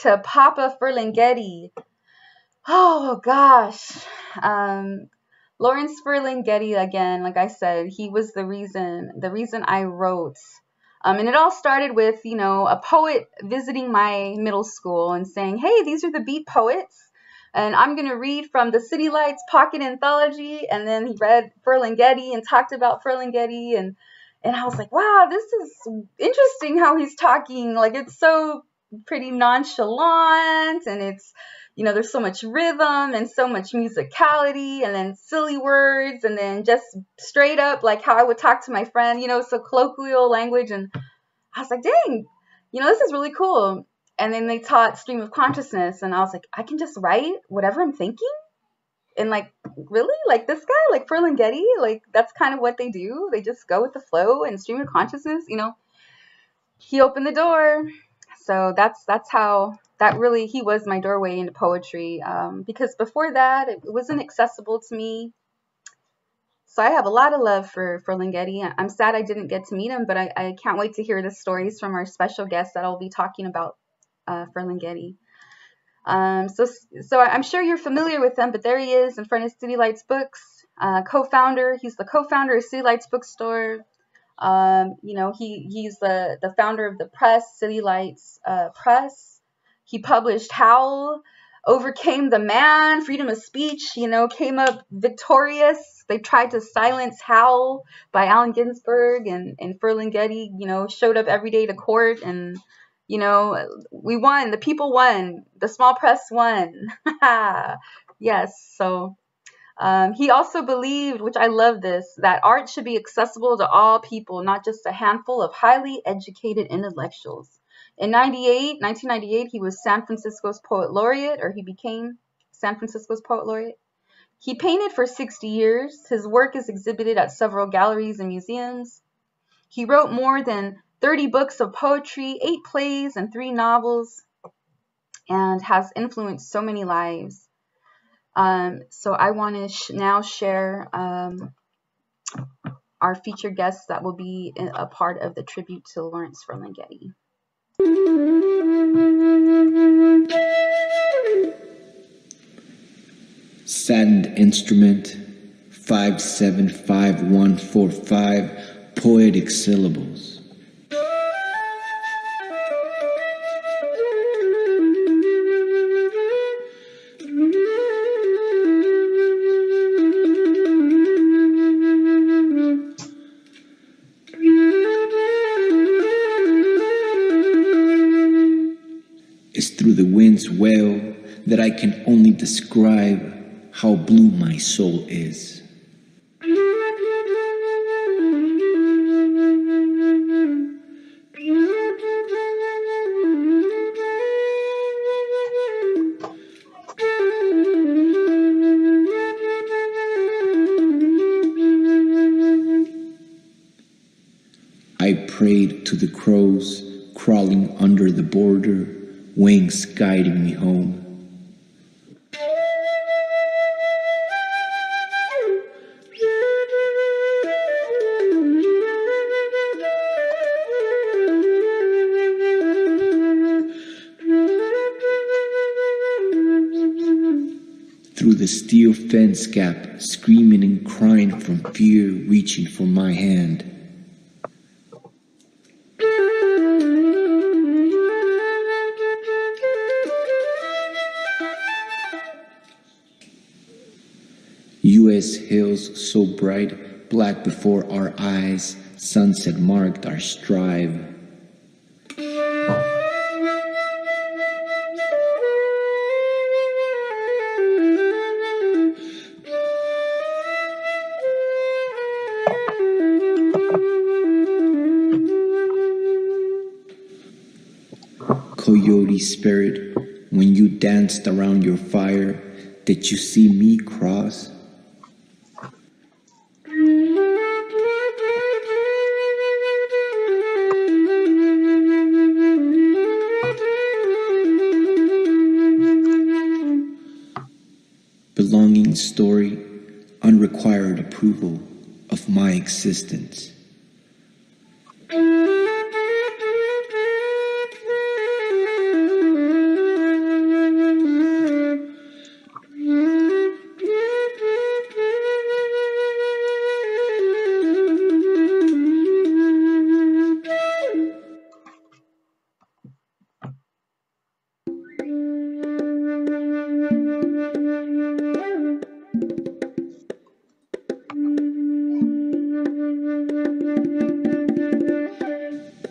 to Papa Ferlinghetti. Oh gosh. Lawrence Ferlinghetti, again, like I said, he was the reason I wrote. And it all started with, a poet visiting my middle school and saying, hey, these are the beat poets. And I'm going to read from the City Lights Pocket Anthology. And then he read Ferlinghetti and talked about Ferlinghetti. And I was like, wow, this is interesting how he's talking. Like, it's so pretty nonchalant, and it's, there's so much rhythm and so much musicality, and then silly words, and then just straight up like how I would talk to my friend, so colloquial language. And I was like, dang, this is really cool. And then they taught stream of consciousness, and I was like, I can just write whatever I'm thinking? And like, really? Like this guy, like Ferlinghetti, like that's kind of what they do. They just go with the flow and stream of consciousness, He opened the door. So that's how that really, he was my doorway into poetry, because before that, it wasn't accessible to me. So I have a lot of love for Ferlinghetti. I'm sad I didn't get to meet him, but I can't wait to hear the stories from our special guest that I'll be talking about Ferlinghetti. So I'm sure you're familiar with him, but there he is in front of City Lights Books, co-founder. He's the co-founder of City Lights Bookstore. He's the founder of the press, City Lights Press. He published Howl, Overcame the Man, Freedom of Speech, came up victorious. They tried to silence Howl by Allen Ginsberg, and Ferlinghetti, showed up every day to court, and, we won. The people won. The small press won. Yes, so... he also believed, which I love this, that art should be accessible to all people, not just a handful of highly educated intellectuals. In 1998, he was San Francisco's poet laureate, or he became San Francisco's poet laureate. He painted for 60 years. His work is exhibited at several galleries and museums. He wrote more than 30 books of poetry, 8 plays, and 3 novels, and has influenced so many lives. So I want to now share our featured guests that will be a part of the tribute to Lawrence Ferlinghetti. Saddened instrument 575145, poetic syllables. It's through the wind's wail that I can only describe how blue my soul is. I prayed to the crows crawling under the border, wings guiding me home. Through the steel fence gap, screaming and crying from fear, reaching for my hand. U.S. hills so bright, black before our eyes, sunset marked our strive. Coyote spirit, when you danced around your fire, did you see me cross? Belonging story, unrequired approval of my existence.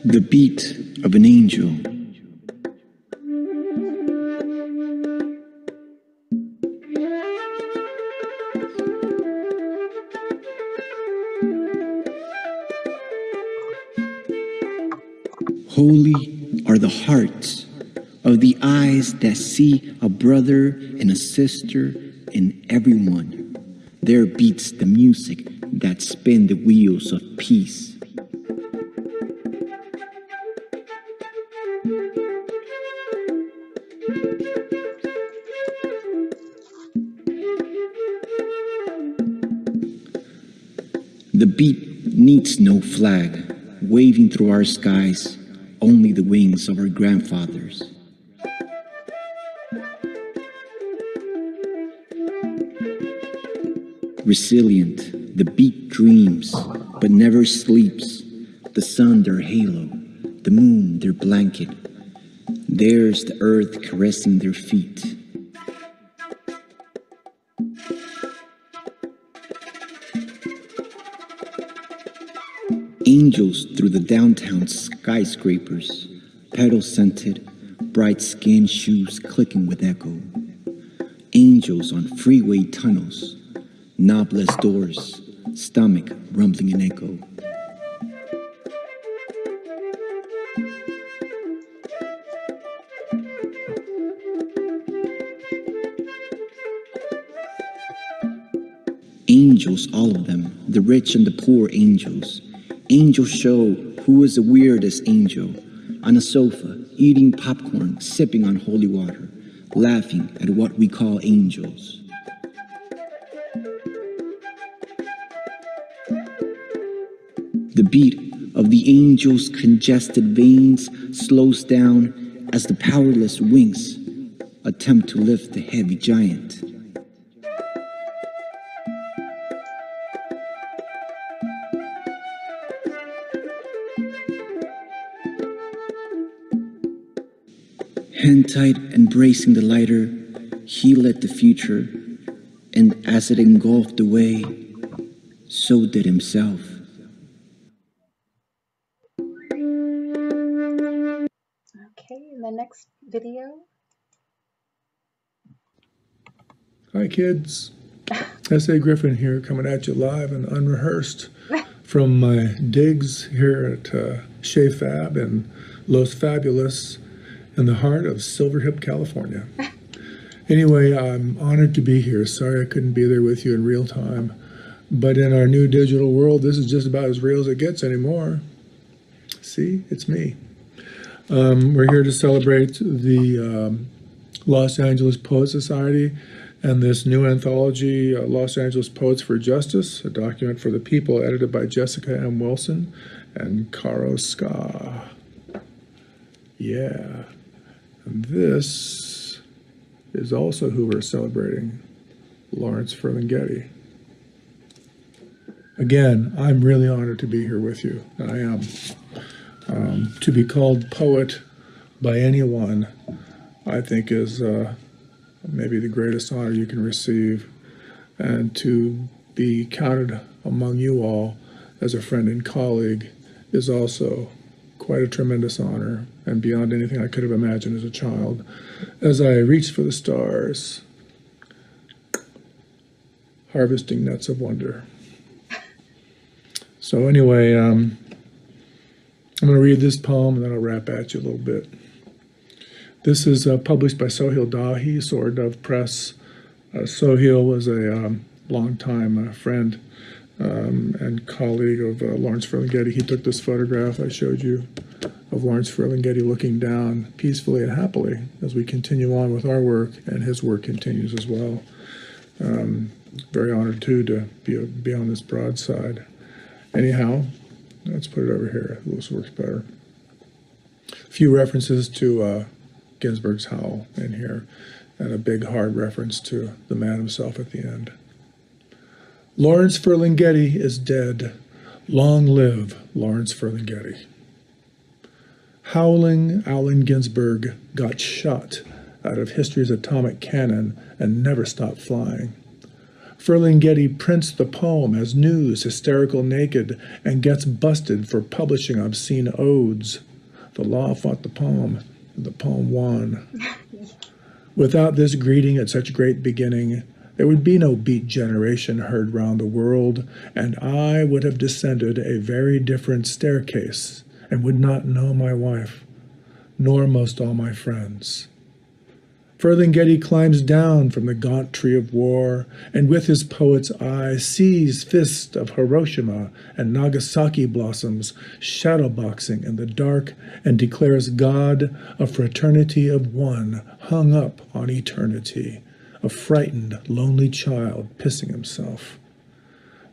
The beat of an angel. Holy are the hearts of the eyes that see a brother and a sister in everyone. There beats the music that spin the wheels of peace. The beat needs no flag, waving through our skies, only the wings of our grandfathers. Resilient, the beat dreams, but never sleeps. The sun their halo, the moon their blanket. There's the earth caressing their feet. Angels through the downtown skyscrapers, pedal-scented, bright-skinned shoes clicking with echo. Angels on freeway tunnels, knobless doors, stomach rumbling in echo. Angels, all of them, the rich and the poor angels. Angels show who is the weirdest angel. On a sofa, eating popcorn, sipping on holy water, laughing at what we call angels. The beat of the angel's congested veins slows down as the powerless wings attempt to lift the heavy giant. Hand tight, embracing the lighter, he led the future, and as it engulfed the way, so did himself. Okay, in the next video. Hi kids, S.A. Griffin here, coming at you live and unrehearsed from my digs here at Shea Fab in Los Fabulous, in the heart of Silver Hip, California. Anyway, I'm honored to be here. Sorry I couldn't be there with you in real time. But in our new digital world, this is just about as real as it gets anymore. See, it's me. We're here to celebrate the Los Angeles Poet Society and this new anthology, Los Angeles Poets for Justice, a document for the people, edited by Jessica M. Wilson and Caro Ska. Yeah. And this is also who we're celebrating, Lawrence Ferlinghetti. Again, I'm really honored to be here with you. I am. To be called poet by anyone, I think is maybe the greatest honor you can receive. And to be counted among you all as a friend and colleague is also quite a tremendous honor, and beyond anything I could have imagined as a child. As I reached for the stars, harvesting nuts of wonder. So anyway, I'm going to read this poem and then I'll rap at you a little bit. This is published by Sohail Dahi, Soar Dove Press. Sohail was a longtime friend and colleague of Lawrence Ferlinghetti. He took this photograph I showed you of Lawrence Ferlinghetti looking down peacefully and happily as we continue on with our work, and his work continues as well. Very honored too to be on this broadside. Anyhow, let's put it over here. This works better. A few references to Ginsberg's Howl in here, and a big hard reference to the man himself at the end. Lawrence Ferlinghetti is dead. Long live Lawrence Ferlinghetti. Howling Allen Ginsberg got shot out of history's atomic cannon and never stopped flying. Ferlinghetti prints the poem as news, hysterical naked, and gets busted for publishing obscene odes. The law fought the poem, and the poem won. Without this greeting at such great beginning, there would be no beat generation heard round the world, and I would have descended a very different staircase, and would not know my wife, nor most all my friends. Ferlinghetti climbs down from the gaunt tree of war, and with his poet's eye sees fist of Hiroshima and Nagasaki blossoms shadowboxing in the dark, and declares God a fraternity of one hung up on eternity, a frightened, lonely child pissing himself.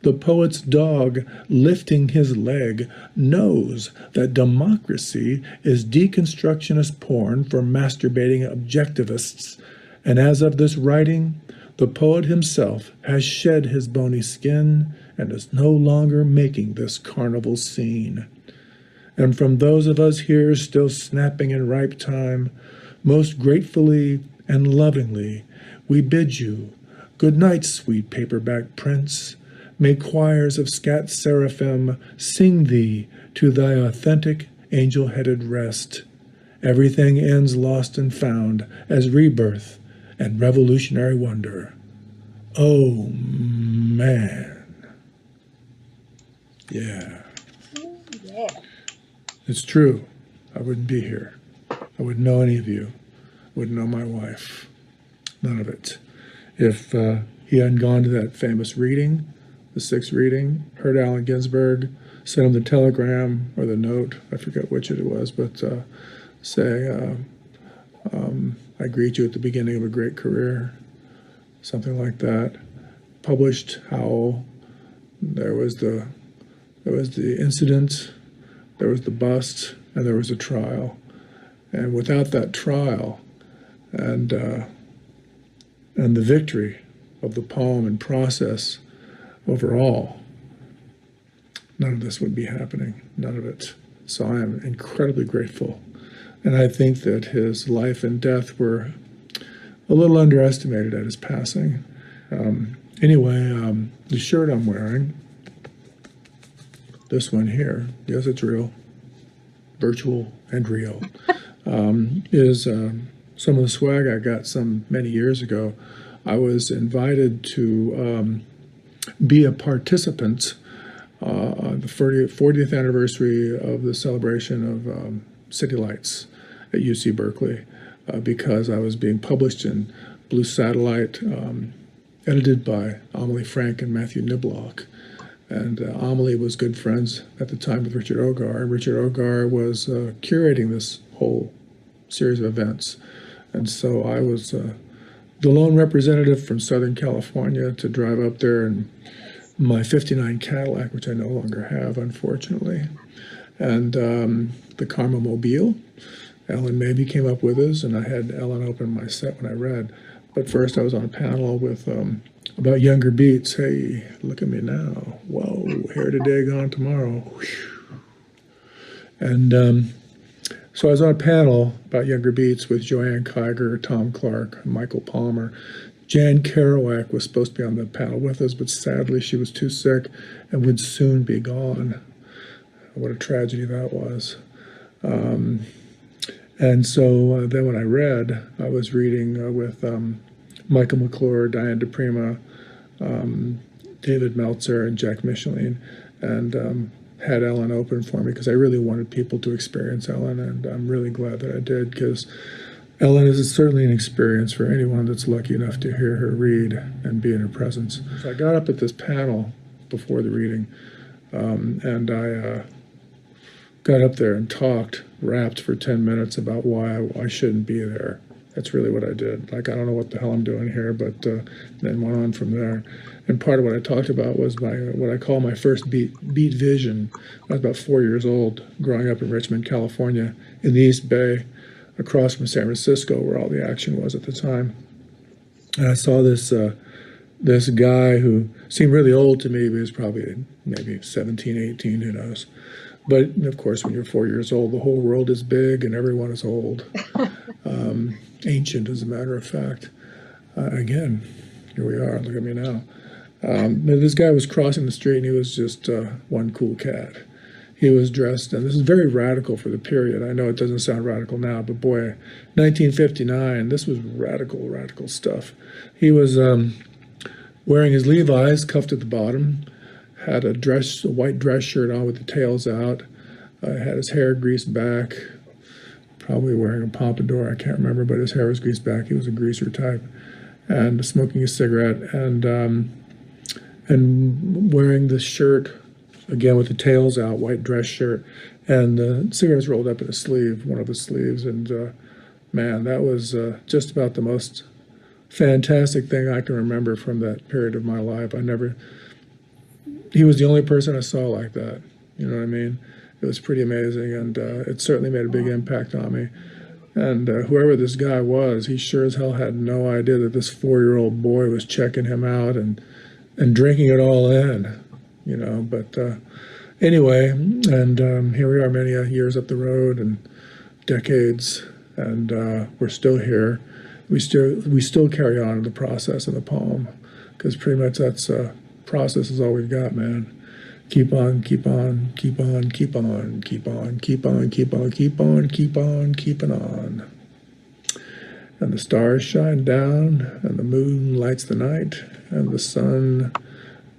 The poet's dog, lifting his leg, knows that democracy is deconstructionist porn for masturbating objectivists, and as of this writing, the poet himself has shed his bony skin and is no longer making this carnival scene. And from those of us here still snapping in ripe time, most gratefully and lovingly, we bid you good night, sweet paperback prince. May choirs of scat seraphim sing thee to thy authentic angel-headed rest. Everything ends lost and found as rebirth and revolutionary wonder. Oh, man. Yeah. Yeah. It's true. I wouldn't be here. I wouldn't know any of you. I wouldn't know my wife. None of it. If he hadn't gone to that famous reading, the sixth reading, heard Allen Ginsberg, sent him the telegram or the note, I forget which it was, but saying, I greet you at the beginning of a great career, something like that. Published Howl. There was the incident, there was the bust, and there was a trial. And without that trial and the victory of the poem and process overall, none of this would be happening, none of it. So I am incredibly grateful. And I think that his life and death were a little underestimated at his passing. Anyway, the shirt I'm wearing, this one here, yes, it's real, virtual and real, is some of the swag I got some many years ago. I was invited to be a participant on the 40th anniversary of the celebration of City Lights at UC Berkeley because I was being published in Blue Satellite, edited by Amelie Frank and Matthew Niblock. And Amelie was good friends at the time with Richard Ogar, and Richard Ogar was curating this whole series of events. And so I was the lone representative from Southern California to drive up there in my '59 Cadillac, which I no longer have, unfortunately, and the Karma Mobile. Ellen Mabey came up with us, and I had Ellen open my set when I read. But first I was on a panel with about younger beats. Hey, look at me now. Whoa, hair today, gone tomorrow. Whew. And so I was on a panel about younger beats with Joanne Kiger, Tom Clark, Michael Palmer. Jan Kerouac was supposed to be on the panel with us, but sadly she was too sick and would soon be gone. What a tragedy that was. And so then when I read, I was reading with Michael McClure, Diane DePrima, David Meltzer, and Jack Micheline, and had Ellen open for me because I really wanted people to experience Ellen, and I'm really glad that I did because Ellen is certainly an experience for anyone that's lucky enough to hear her read and be in her presence. So I got up at this panel before the reading, and I got up there and talked, rapped for 10 minutes about why I shouldn't be there. That's really what I did. Like, I don't know what the hell I'm doing here, but then went on from there. And part of what I talked about was what I call my first beat vision. I was about 4 years old, growing up in Richmond, California, in the East Bay, across from San Francisco, where all the action was at the time. And I saw this this guy who seemed really old to me, but he was probably maybe 17, 18, who knows. But, of course, when you're 4 years old, the whole world is big and everyone is old. Ancient, as a matter of fact. Again, here we are, look at me now. This guy was crossing the street, and he was just one cool cat. He was dressed, and this is very radical for the period. I know it doesn't sound radical now, but boy, 1959, this was radical stuff. He was wearing his Levi's, cuffed at the bottom, had a white dress shirt on with the tails out, had his hair greased back, probably wearing a pompadour, I can't remember, but his hair was greased back. He was a greaser type, and smoking a cigarette, and wearing this shirt, again with the tails out, white dress shirt, and the cigarettes rolled up in his sleeve, one of his sleeves, and man, that was just about the most fantastic thing I can remember from that period of my life. He was the only person I saw like that, you know what I mean? It was pretty amazing, and it certainly made a big impact on me. And whoever this guy was, he sure as hell had no idea that this 4-year-old boy was checking him out and drinking it all in, you know. But anyway, and here we are many years up the road and decades, and we're still here. We still carry on in the process of the poem, because pretty much that's process is all we've got, man. Keep on, keep on, keep on, keep on, keep on, keep on, keep on, keep on, keep on, keeping on. And the stars shine down, and the moon lights the night, and the sun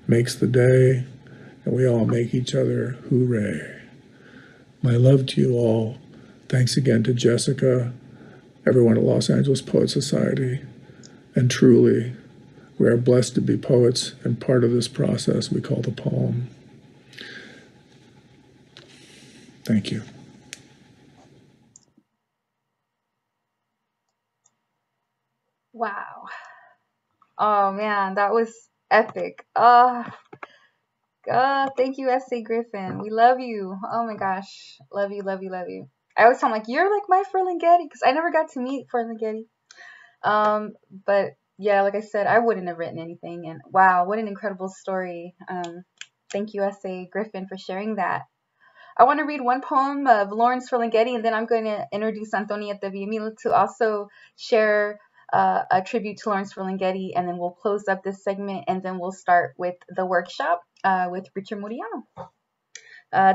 makes the day, and we all make each other hooray. My love to you all. Thanks again to Jessica, everyone at Los Angeles Poet Society, and truly, we are blessed to be poets, and part of this process we call the poem. Thank you. Wow. Oh man, that was epic. Thank you, S.A. Griffin. We love you. Oh my gosh. Love you, love you, love you. I always sound like you're like my Ferlinghetti, because I never got to meet Ferlinghetti. But yeah, like I said, I wouldn't have written anything, and wow, what an incredible story. Thank you, S.A. Griffin, for sharing that. I want to read one poem of Lawrence Ferlinghetti, and then I'm going to introduce Antonieta Villamil to also share a tribute to Lawrence Ferlinghetti, and then we'll close up this segment, and then we'll start with the workshop with Richard Muriano.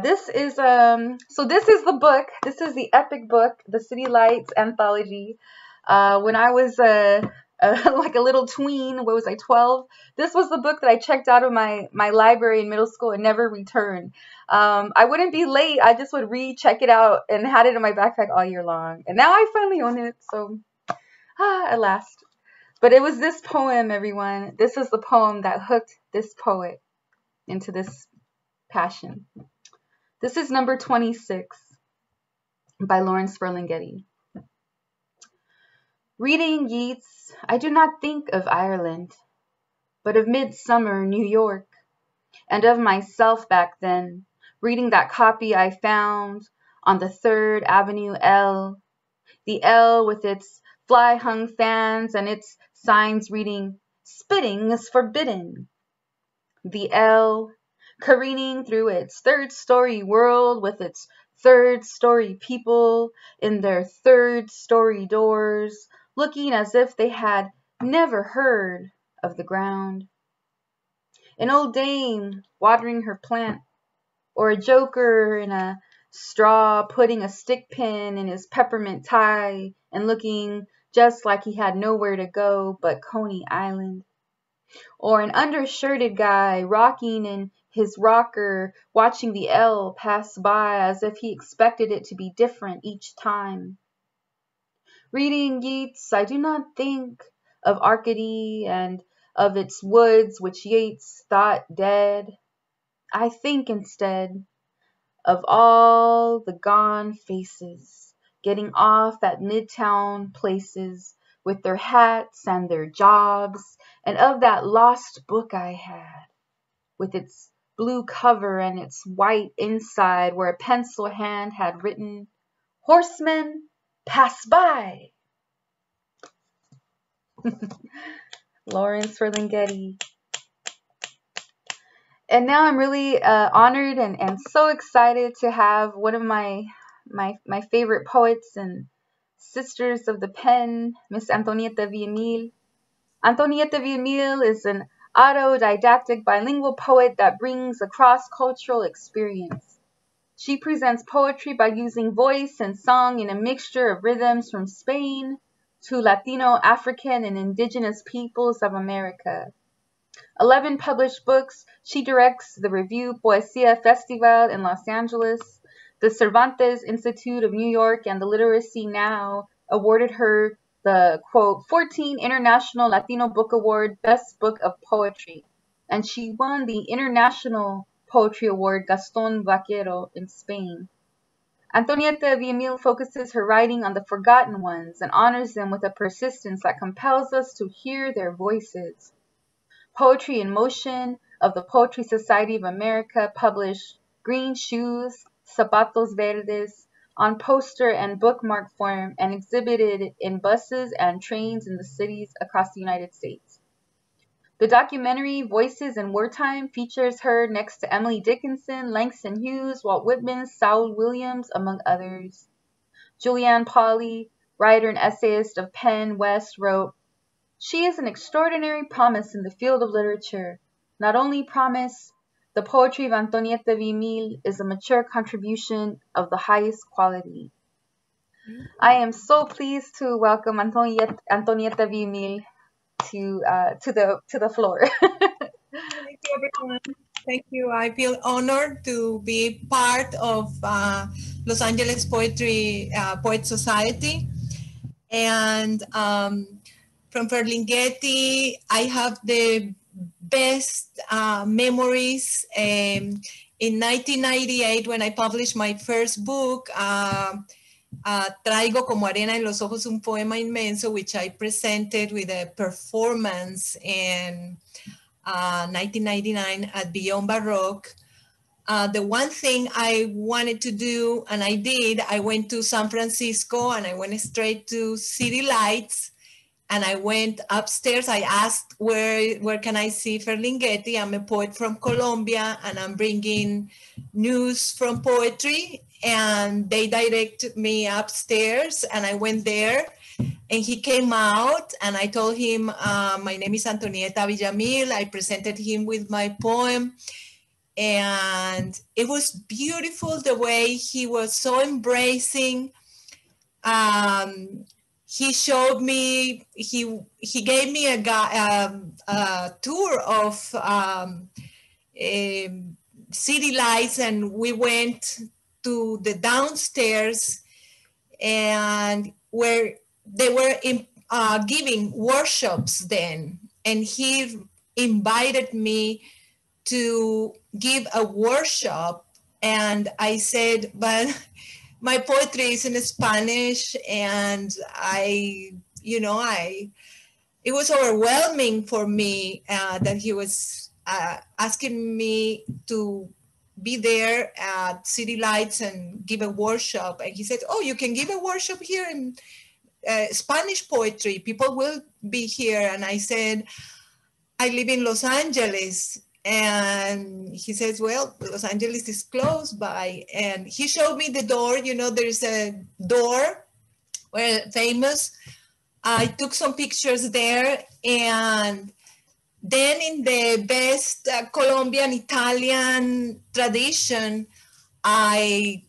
This is the book. This is the epic book, the City Lights Anthology. When I was like a little tween, what was I, 12? This was the book that I checked out of my library in middle school and never returned. I wouldn't be late. I just would check it out, and had it in my backpack all year long. And now I finally own it, so at last. But it was this poem, everyone. This is the poem that hooked this poet into this passion. This is number 26 by Lawrence Ferlinghetti. Reading Yeats, I do not think of Ireland, but of midsummer New York, and of myself back then, reading that copy I found on the 3rd Avenue L, the L with its fly-hung fans and its signs reading, "Spitting is forbidden." The L, careening through its 3rd-story world with its 3rd-story people in their 3rd-story doors, looking as if they had never heard of the ground. An old dame watering her plant, or a joker in a straw putting a stick pin in his peppermint tie and looking just like he had nowhere to go but Coney Island. Or an undershirted guy rocking in his rocker, watching the L pass by as if he expected it to be different each time. Reading Yeats, I do not think of Arcady and of its woods which Yeats thought dead. I think instead of all the gone faces getting off at midtown places with their hats and their jobs, and of that lost book I had, with its blue cover and its white inside where a pencil hand had written, "Horsemen pass by." Lawrence Ferlinghetti. And now I'm really honored and so excited to have one of my favorite poets and sisters of the pen, Miss Antonieta Villamil. Antonieta Villamil is an autodidactic bilingual poet that brings a cross-cultural experience. She presents poetry by using voice and song in a mixture of rhythms from Spain to Latino, African, and indigenous peoples of America. 11 published books, she directs the Review Poesía Festival in Los Angeles. The Cervantes Institute of New York and the Literacy Now awarded her the, quote, 14 International Latino Book Award Best Book of Poetry. And she won the International Poetry Award Gaston Vaquero in Spain. Antonieta Villamil focuses her writing on the forgotten ones and honors them with a persistence that compels us to hear their voices. Poetry in Motion of the Poetry Society of America published Green Shoes, Zapatos Verdes, on poster and bookmark form and exhibited in buses and trains in the cities across the United States. The documentary Voices in Wartime features her next to Emily Dickinson, Langston Hughes, Walt Whitman, Saul Williams, among others. Julianne Pauly, writer and essayist of Penn West, wrote, "She is an extraordinary promise in the field of literature. Not only promise, the poetry of Antonieta Villamil is a mature contribution of the highest quality." I am so pleased to welcome Antonieta Villamil to the floor. Thank you, everyone. Thank you. I feel honored to be part of Los Angeles Poet Society. And from Ferlinghetti, I have the best memories. In 1998, when I published my first book, Traigo como arena en los ojos un poema inmenso, which I presented with a performance in 1999 at Beyond Baroque. The one thing I wanted to do, and I did, I went to San Francisco and I went straight to City Lights, and I went upstairs. I asked, where can I see Ferlinghetti? I'm a poet from Colombia and I'm bringing news from poetry. And they directed me upstairs and I went there and he came out and I told him, my name is Antonieta Villamil. I presented him with my poem. And it was beautiful the way he was so embracing. He showed me, he gave me a tour of City Lights, and we went to the downstairs and where they were giving workshops then. And he invited me to give a workshop, and I said, but my poetry is in Spanish, and it was overwhelming for me that he was asking me to be there at City Lights and give a workshop. And he said, oh, you can give a workshop here in Spanish poetry. People will be here. And I said, I live in Los Angeles. And he says, well, Los Angeles is close by. And he showed me the door. There's a door where famous. I took some pictures there. And then in the best Colombian Italian tradition, I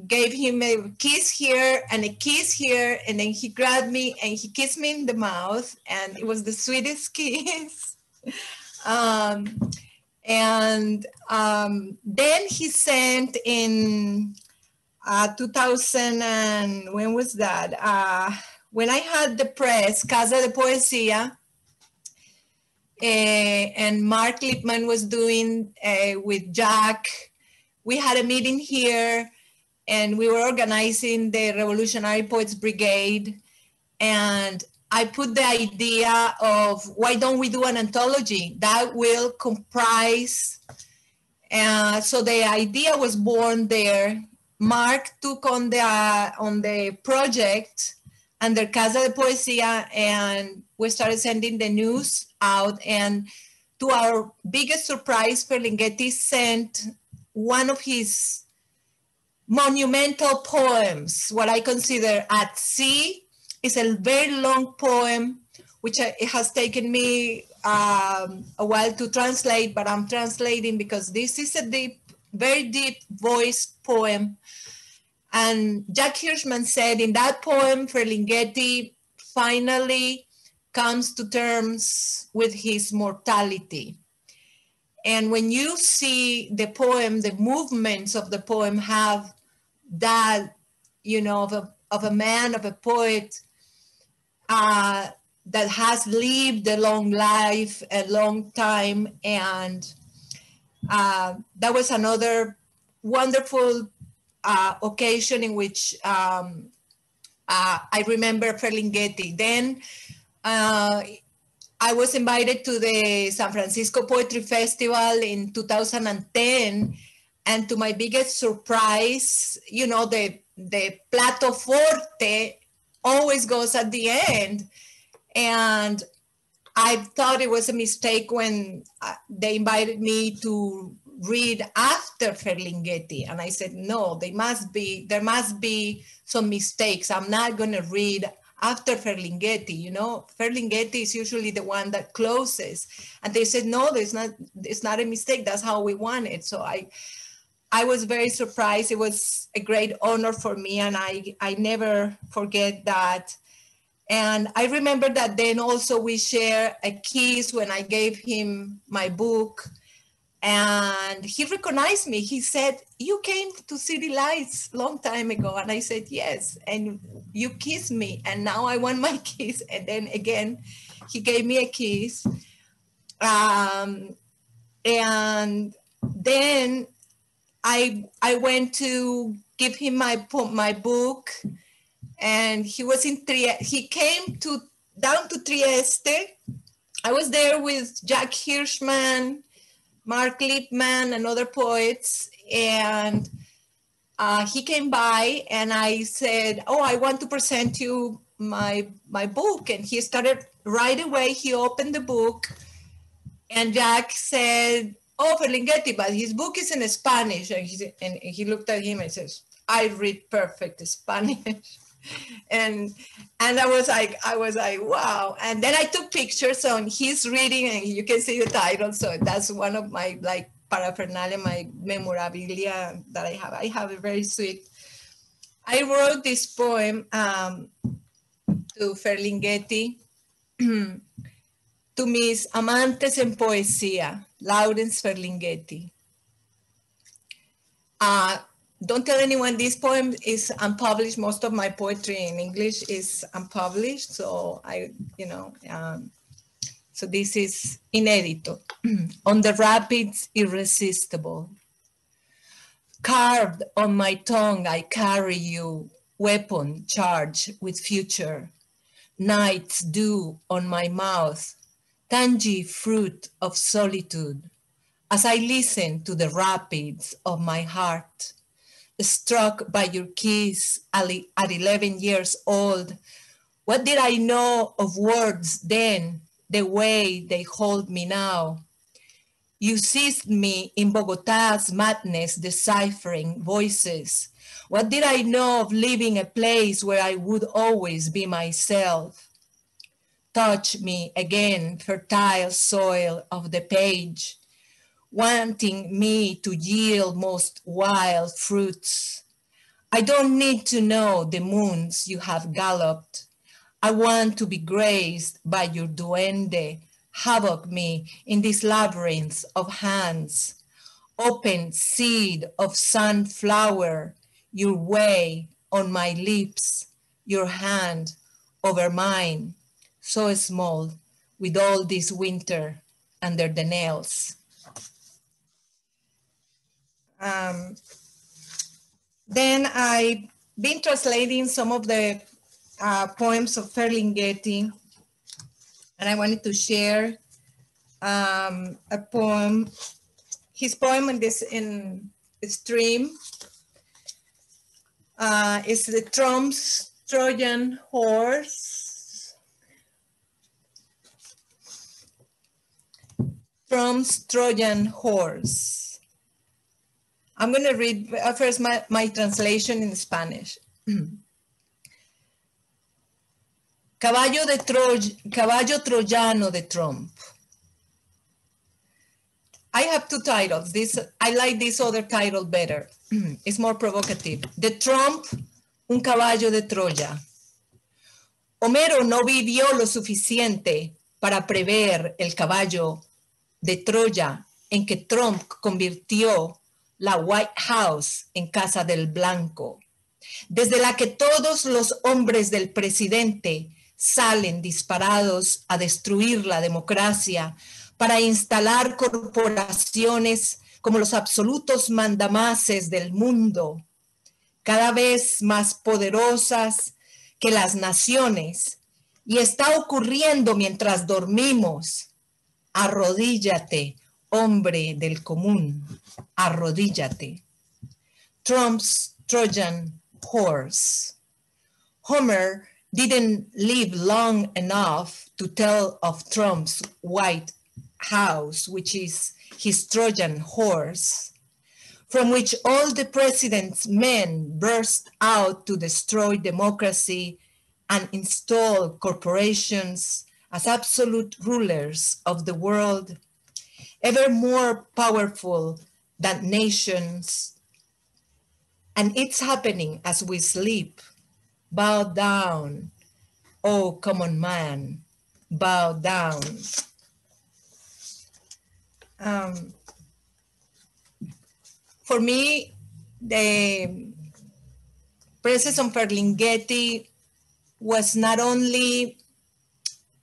gave him a kiss here and a kiss here. And then he grabbed me and he kissed me in the mouth. And it was the sweetest kiss. And then he sent in 2000, and when was that? When I had the press, Casa de Poesía, and Mark Lipman was doing with Jack. We had a meeting here, and we were organizing the Revolutionary Poets Brigade. And I put the idea of why don't we do an anthology that will comprise. So the idea was born there. Mark took on the project under Casa de Poesía, and we started sending the news out. And to our biggest surprise, Ferlinghetti sent one of his monumental poems, what I consider At Sea. It's a very long poem, which it has taken me a while to translate, but I'm translating because this is a deep, very deep voice poem. And Jack Hirschman said in that poem, Ferlinghetti finally comes to terms with his mortality. And when you see the poem, the movements of the poem have that, you know, of a man, of a poet that has lived a long life, a long time. And that was another wonderful occasion in which I remember Ferlinghetti. Then I was invited to the San Francisco Poetry Festival in 2010, and to my biggest surprise, you know, the plato forte always goes at the end. And I thought it was a mistake when they invited me to read after Ferlinghetti. And I said, no, there must be some mistakes. I'm not going to read after Ferlinghetti. You know, Ferlinghetti is usually the one that closes. And they said, no, it's not a mistake. That's how we want it. So I was very surprised. It was a great honor for me. And I never forget that. And I remember that then also we share a kiss when I gave him my book. And he recognized me. He said, you came to City Lights a long time ago. And I said, yes. And you kissed me. And now I want my kiss. And then again, he gave me a kiss. And then I went to give him my book. And he was in Trieste. He came down to Trieste. I was there with Jack Hirschman, Mark Lippmann, and other poets. And he came by and I said, oh, I want to present you my book. And he started right away. He opened the book and Jack said, oh, Ferlinghetti, but his book is in Spanish. And he looked at him and says, I read perfect Spanish. And I was like, wow. And then I took pictures, so he's reading and you can see the title. So that's one of my like paraphernalia, my memorabilia that I have. I have a very sweet. I wrote this poem to Ferlinghetti, to mis amantes en poesía, Lawrence Ferlinghetti. Don't tell anyone, this poem is unpublished. Most of my poetry in English is unpublished. So so this is inédito. On the rapids, irresistible. Carved on my tongue, I carry you, weapon charged with future. Night's dew on my mouth, tangy fruit of solitude. As I listen to the rapids of my heart, struck by your kiss at 11 years old. What did I know of words then, the way they hold me now? You seized me in Bogota's madness, deciphering voices. What did I know of leaving a place where I would always be myself? Touch me again, fertile soil of the page, wanting me to yield most wild fruits. I don't need to know the moons you have galloped. I want to be graced by your duende, havoc me in this labyrinth of hands. Open seed of sunflower, your way on my lips, your hand over mine, so small with all this winter under the nails. Then I've been translating some of the poems of Ferlinghetti, and I wanted to share a poem, his poem in stream is the Trump's Trojan Horse. Trump's Trojan Horse. I'm going to read first my translation in Spanish. Caballo troyano de Trump. I have two titles. I like this other title better. It's more provocative. The Trump, un caballo de Troya. Homero no vivió lo suficiente para prever el caballo de Troya en que Trump convirtió la White House en Casa del Blanco, desde la que todos los hombres del presidente salen disparados a destruir la democracia para instalar corporaciones como los absolutos mandamases del mundo, cada vez más poderosas que las naciones, y está ocurriendo mientras dormimos. Arrodíllate, hombre del común, arrodíllate. Trump's Trojan horse. Homer didn't live long enough to tell of Trump's White House, which is his Trojan horse, from which all the president's men burst out to destroy democracy and install corporations as absolute rulers of the world, ever more powerful than nations. And it's happening as we sleep. Bow down, oh common man, bow down. For me, the President Ferlinghetti was not only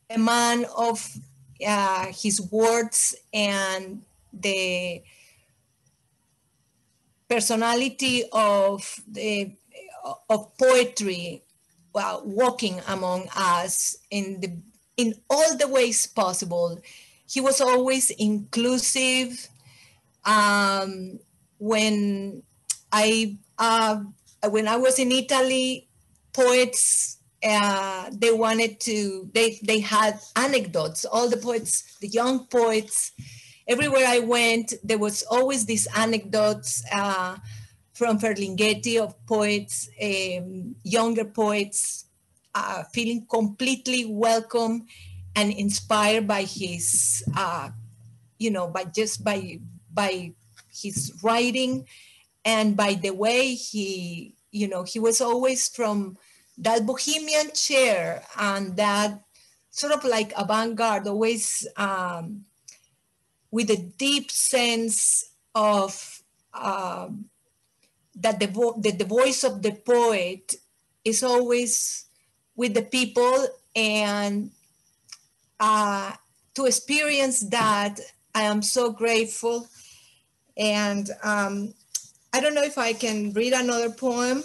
a man of his words and the personality of poetry, walking among us in all the ways possible. He was always inclusive. When I was in Italy, poets, they had anecdotes. All the poets, the young poets, everywhere I went, there was always these anecdotes from Ferlinghetti of poets, younger poets, feeling completely welcome and inspired by his, by his writing and by the way he was always from that bohemian chair and that sort of like avant-garde, always with a deep sense of that the voice of the poet is always with the people, and to experience that, I am so grateful. And I don't know if I can read another poem.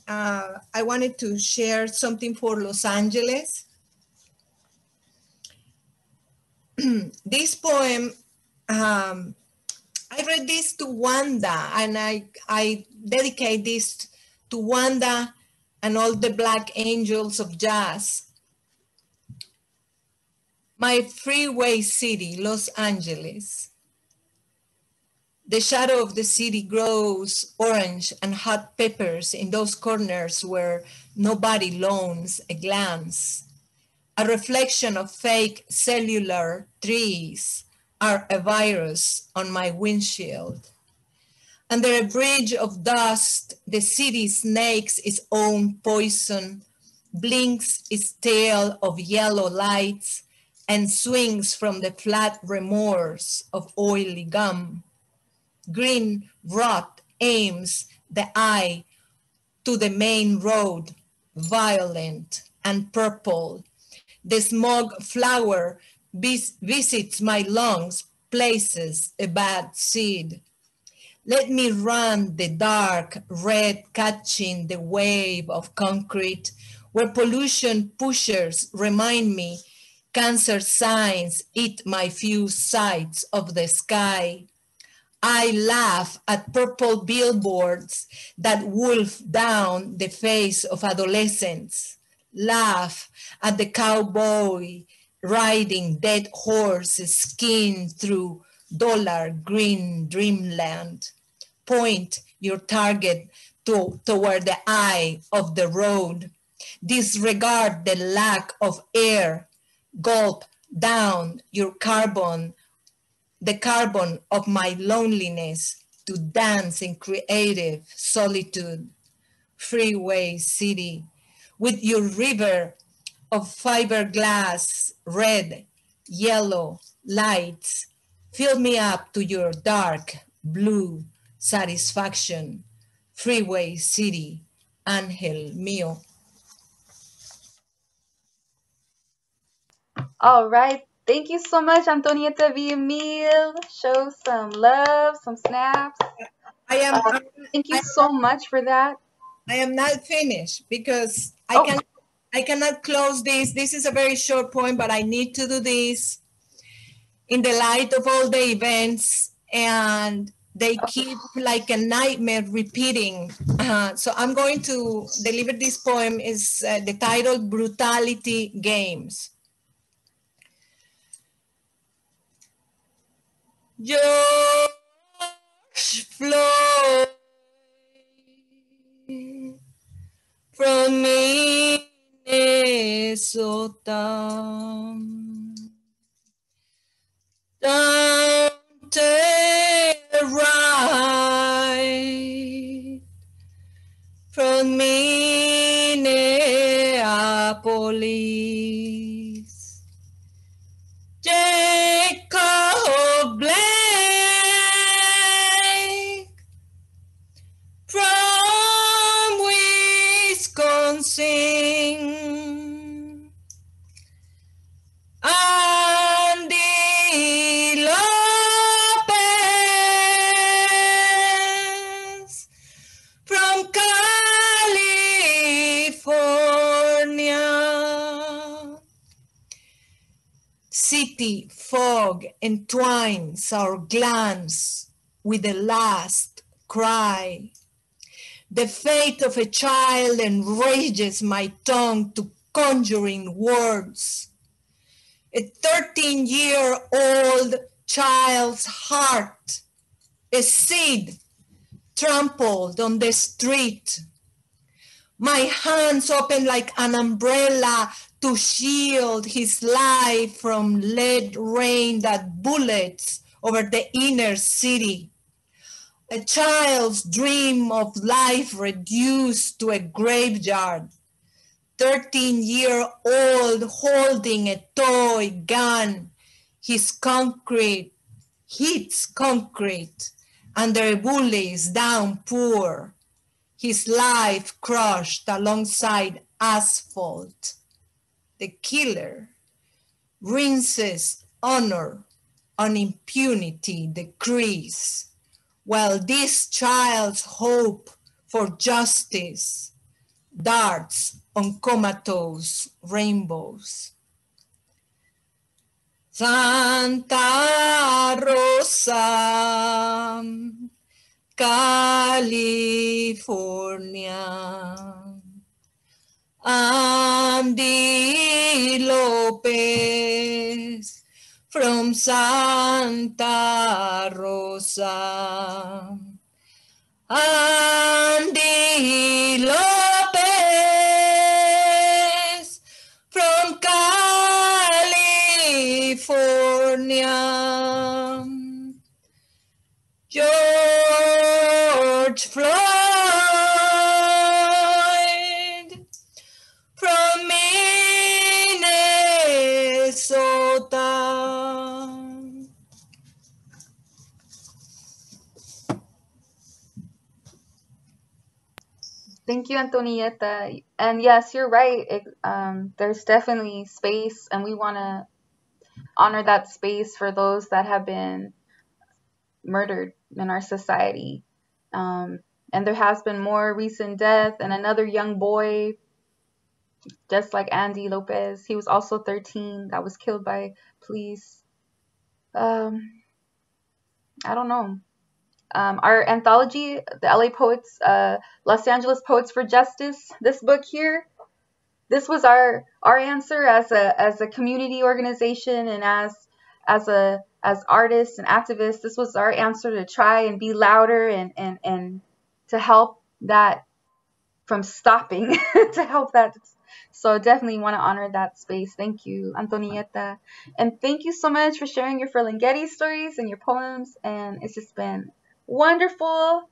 I wanted to share something for Los Angeles. This poem, I read this to Wanda, and I dedicate this to Wanda and all the Black angels of jazz. My freeway city, Los Angeles. The shadow of the city grows orange and hot peppers in those corners where nobody loans a glance. A reflection of fake cellular trees are a virus on my windshield. Under a bridge of dust, the city snakes its own poison, blinks its tail of yellow lights, and swings from the flat remorse of oily gum. Green rot aims the eye to the main road, violent and purple. The smog flower visits my lungs, places a bad seed. Let me run the dark red, catching the wave of concrete, where pollution pushers remind me cancer signs eat my few sights of the sky. I laugh at purple billboards that wolf down the face of adolescents. Laugh at the cowboy riding dead horses skinned through dollar green dreamland. Point your target toward the eye of the road. Disregard the lack of air. Gulp down your carbon the carbon of my loneliness to dance in creative solitude. Freeway city, with your river of fiberglass, red, yellow lights, fill me up to your dark blue satisfaction. Freeway city, Angel mío. All right. Thank you so much, Antonieta Villamil. Show some love, some snaps. I am Thank you so much for that. I am not finished because Oh, I cannot close this. This is a very short point, but I need to do this in the light of all the events, and they keep like a nightmare repeating. So I'm going to deliver this poem. Is the title Brutality Games. George Floyd from Minnesota. Down right from Minneapolis. Jacob Blake from Wisconsin. Andy Lopez from California. City fog entwines our glance with the last cry. The fate of a child enrages my tongue to conjuring words. A 13-year-old child's heart, a seed trampled on the street. My hands open like an umbrella to shield his life from lead rain that bullets over the inner city. A child's dream of life reduced to a graveyard. 13-year-old holding a toy gun. His concrete hits concrete under bullies downpour. His life crushed alongside asphalt. The killer rinses honor on impunity decrease, while this child's hope for justice darts on comatose rainbows. Santa Rosa, California. Andy Lopez from Santa Rosa. Andy Lopez from California. George Floyd from Minnesota. thank you, Antonieta. And yes, you're right. There's definitely space, and we want to honor that space for those that have been murdered in our society. And there has been more recent death, and another young boy, just like Andy Lopez, he was also 13, that was killed by police. I don't know. Our anthology, the LA Poets, Los Angeles Poets for Justice, this book here, this was our answer as a community organization and as artists and activists. This was our answer to try and be louder and to help that from stopping, to help that So definitely want to honor that space. Thank you, Antonieta. And thank you so much for sharing your Ferlinghetti stories and your poems. And it's just been wonderful.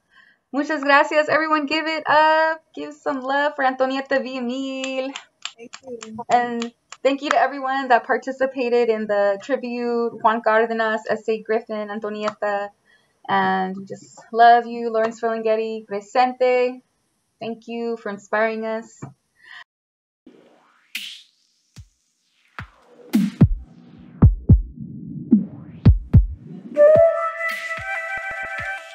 Muchas gracias. Everyone give it up. Give some love for Antonieta Villamil. Thank you. And thank you to everyone that participated in the tribute, Juan Cardenas, S.A. Griffin, Antonieta. And we just love you, Lawrence Ferlinghetti, Presente. Thank you for inspiring us.